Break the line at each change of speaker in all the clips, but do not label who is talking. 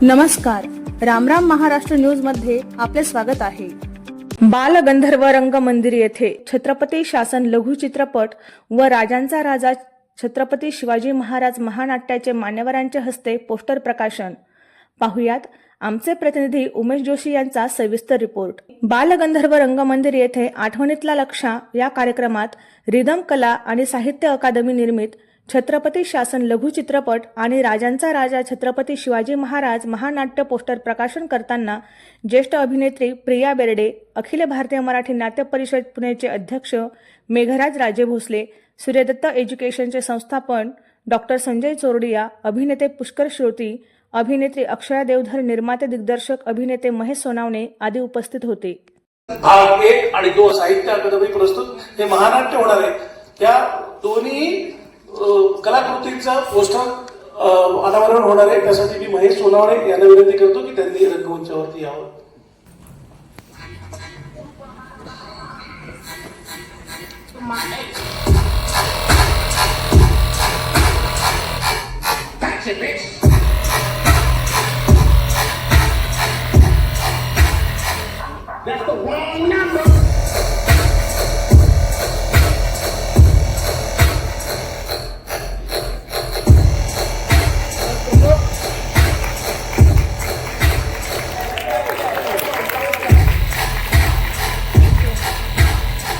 नमस्कार, रामराम महाराष्ट्र न्यूज मध्ये आपले स्वागत आहे। बालगंधर्व रंगमंदिर येथे छत्रपती शासन लघु चित्रपट व राजांचा राजा छत्रपती शिवाजी महाराज महानाट्याचे मान्यवरांच्या हस्ते पोस्टर प्रकाशन। पाहुयात आमचे प्रतिनिधी उमेश जोशी यांचा सविस्तर रिपोर्ट। बालगंधर्व रंगमंदिर येथे आठवणीतला लक्षा या कार्यक्रमात रिदम कला आणि साहित्य अकादमी निर्मित छत्रपती शासन लघु चित्रपट आणि राजांचा राजा छत्रपती शिवाजी महाराज महानाट्य पोस्टर प्रकाशन करताना ज्येष्ठ अभिनेत्री प्रिया बेर्डे, अखिल भारतीय मराठी नाट्य परिषद पुणेचे अध्यक्ष मेघराज राजे भोसले, सूर्यदत्त एज्युकेशनचे संस्थापन डॉक्टर संजय चोरडिया, अभिनेते पुष्कर श्रोती, अभिनेत्री अक्षया देवधर, निर्माते दिग्दर्शक अभिनेते महेश सोनावणे आदी उपस्थित होते।
भाग 1 आणि 2 साहित्य अकादमी प्रस्तुत हे महानाट्य होणार आहे। त्या दोन्ही कलाकृतींचा पोस्टर अनावरण होणार आहे। त्यासाठी मी महेश सोनावणे यांना विनंती करतो की त्यांनी रंगमंचावरती यावं।
That's the wrong number.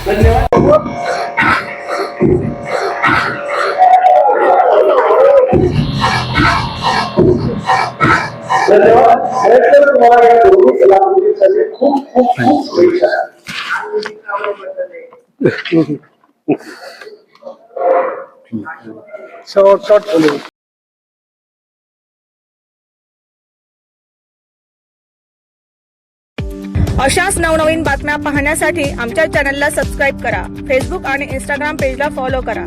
धन्यवाद। धन्यवाद। खरेतर तुम्हाला या दोन्ही कलाकृतींसाठी खूप खूप खूप शुभेच्छा। शॉर्ट बोलू।
अशाच नवनवीन बातम्या पाहण्यासाठी आमच्या चॅनलला सबस्क्राइब करा। फेसबुक आणि इंस्टाग्राम पेजला फॉलो करा।